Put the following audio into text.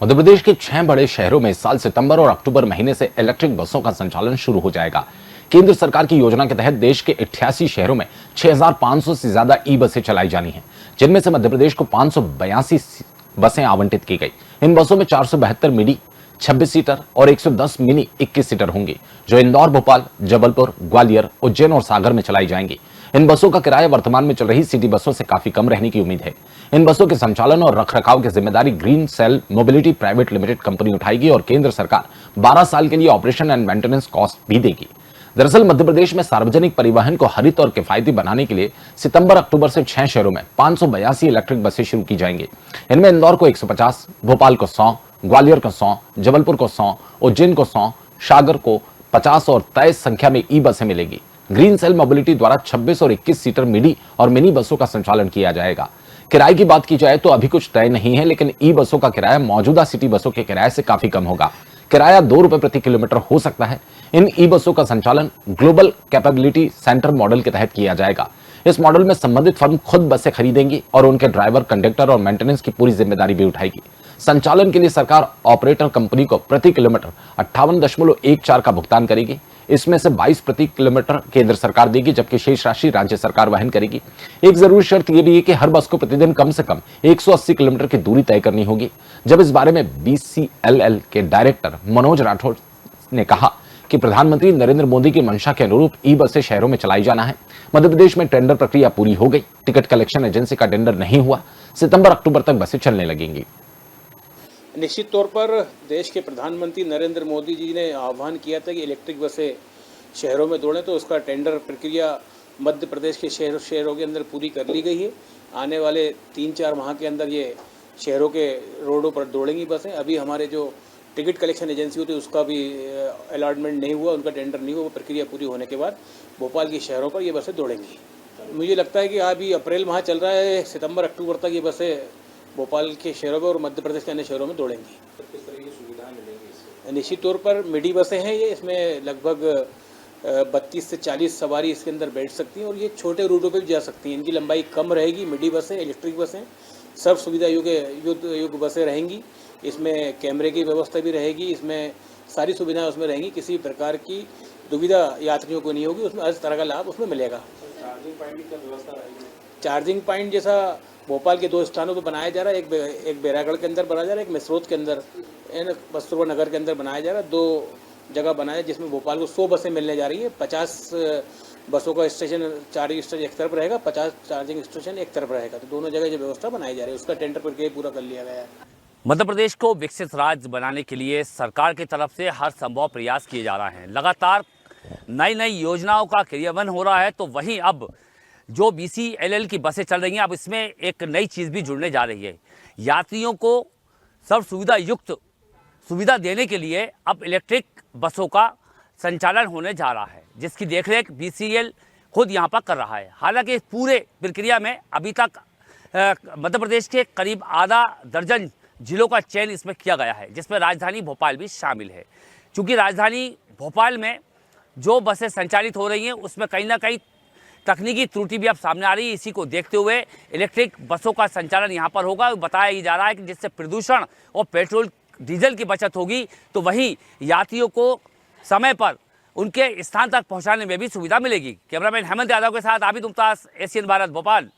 मध्य प्रदेश के 6 बड़े शहरों में इस साल सितंबर और अक्टूबर महीने से इलेक्ट्रिक बसों का संचालन शुरू हो जाएगा। केंद्र सरकार की योजना के तहत देश के 88 शहरों में 6,500 से ज्यादा ई बसें चलाई जानी हैं, जिनमें से मध्य प्रदेश को 582 बसें आवंटित की गई। इन बसों में 472 मिनी 26 सीटर और 110 मिनी 21 सीटर होंगी, जो इंदौर, भोपाल, जबलपुर, ग्वालियर, उज्जैन और सागर में चलाई जाएंगी। इन बसों का किराया वर्तमान में चल रही सिटी बसों से काफी कम रहने की उम्मीद है। इन बसों के संचालन और रखरखाव की जिम्मेदारी Green Cell Mobility Private Limited company उठाएगी और केंद्र सरकार 12 साल के लिए ऑपरेशन एंड मेंटेनेंस कॉस्ट भी देगी। दरअसल मध्य प्रदेश में सार्वजनिक परिवहन को हरित और किफायती बनाने के लिए सितंबर अक्टूबर से 6 शहरों में 582 इलेक्ट्रिक बसें शुरू की जाएंगी। इनमें इंदौर को 150, भोपाल को 100, ग्वालियर को 100, जबलपुर को 100, उज्जैन को 100, सागर को 50 और तय संख्या में ई बसें मिलेगी। ग्रीन सेल मोबिलिटी द्वारा 26 और 21 सीटर मिडी और मिनी बसों का संचालन किया जाएगा। किराए की बात की जाए तो अभी कुछ तय नहीं है, लेकिन ई बसों का किराया मौजूदा सिटी बसों के किराए से काफी कम होगा। किराया 2 रुपए प्रति किलोमीटर हो सकता है। इन ई बसों का संचालन ग्लोबल कैपेबिलिटी सेंटर मॉडल के तहत किया जाएगा। इस मॉडल में संबंधित फर्म खुद बसें खरीदेंगी और उनके ड्राइवर, कंडक्टर और मेंटेनेंस की पूरी जिम्मेदारी भी उठाएगी। संचालन के लिए सरकार ऑपरेटर कंपनी को प्रति किलोमीटर 58.14 का भुगतान करेगी। इसमें से 22 प्रति किलोमीटर केंद्र सरकार देगी, जबकि शेष राशि राज्य सरकार वहन करेगी। एक जरूरी शर्त यह भी है कि हर बस को प्रतिदिन कम से कम 180 किलोमीटर की दूरी तय करनी होगी। जब इस बारे में बीसीएलएल के डायरेक्टर मनोज राठौड़ ने कहा कि प्रधानमंत्री नरेंद्र मोदी की मंशा के अनुरूप ई बसें शहरों में चलाई जाना है। मध्य प्रदेश में टेंडर प्रक्रिया पूरी हो गई, टिकट कलेक्शन एजेंसी का टेंडर नहीं हुआ। सितंबर अक्टूबर तक बसें चलने लगेंगी। निश्चित तौर पर देश के प्रधानमंत्री नरेंद्र मोदी जी ने आह्वान किया था कि इलेक्ट्रिक बसें शहरों में दौड़ें, तो उसका टेंडर प्रक्रिया मध्य प्रदेश के शहरों के अंदर पूरी कर ली गई है। आने वाले 3-4 माह के अंदर ये शहरों के रोडों पर दौड़ेंगी बसें। अभी हमारे जो टिकट कलेक्शन एजेंसी होती है उसका भी अलॉटमेंट नहीं हुआ, उनका टेंडर नहीं हुआ। वो प्रक्रिया पूरी होने के बाद भोपाल के शहरों पर ये बसें दौड़ेंगी। मुझे लगता है कि अभी अप्रैल माह चल रहा है, सितंबर अक्टूबर तक ये बसें भोपाल के शहरों में और मध्य प्रदेश के अन्य शहरों में दौड़ेंगी। किस तरह की सुविधाएं मिलेंगी? निश्चित तौर पर मिडी बसें हैं ये, इसमें लगभग 32 से 40 सवारी इसके अंदर बैठ सकती हैं और ये छोटे रूटों पे भी जा सकती हैं। इनकी लंबाई कम रहेगी। मिडी बसें, इलेक्ट्रिक बसें, सब सुविधा युक्त बसें रहेंगी। इसमें कैमरे की व्यवस्था भी रहेगी, इसमें सारी सुविधाएं उसमें रहेंगी। किसी प्रकार की दुविधा यात्रियों को नहीं होगी, उसमें हर तरह का लाभ उसमें मिलेगा। चार्जिंग पॉइंट की क्या व्यवस्था रहेगी? चार्जिंग पॉइंट जैसा भोपाल के 2 स्थानों पर बनाया जा रहा है, एक बैरागढ़ के अंदर बनाया जा रहा है, एक मिसरोद के अंदर, बस्तुरवा नगर के अंदर बनाया जा रहा है। 2 जगह बनाया जिसमें भोपाल को 100 बसें मिलने जा रही है। 50 बसों का स्टेशन, चार्जिंग स्टेशन एक तरफ रहेगा, 50 चार्जिंग स्टेशन एक तरफ रहेगा। तो दोनों जगह जो व्यवस्था बनाई जा रही है उसका टेंडर प्रक्रिया पूरा कर लिया गया है। मध्य प्रदेश को विकसित राज्य बनाने के लिए सरकार की तरफ से हर संभव प्रयास किए जा रहे हैं। लगातार नई नई योजनाओं का क्रियान्वयन हो रहा है। तो वहीं अब जो बीसीएलएल की बसें चल रही हैं, अब इसमें एक नई चीज़ भी जुड़ने जा रही है। यात्रियों को सर्व सुविधा युक्त सुविधा देने के लिए अब इलेक्ट्रिक बसों का संचालन होने जा रहा है, जिसकी देखरेख बीसीएल खुद यहाँ पर कर रहा है। हालांकि इस पूरे प्रक्रिया में अभी तक मध्य प्रदेश के करीब आधा दर्जन जिलों का चयन इसमें किया गया है, जिसमें राजधानी भोपाल भी शामिल है। चूँकि राजधानी भोपाल में जो बसें संचालित हो रही हैं उसमें कहीं ना कहीं तकनीकी त्रुटि भी अब सामने आ रही है। इसी को देखते हुए इलेक्ट्रिक बसों का संचालन यहाँ पर होगा। बताया जा रहा है कि जिससे प्रदूषण और पेट्रोल डीजल की बचत होगी, तो वहीं यात्रियों को समय पर उनके स्थान तक पहुँचाने में भी सुविधा मिलेगी। कैमरामैन हेमंत यादव के साथ आबिद मुमताज, एशियन भारत, भोपाल।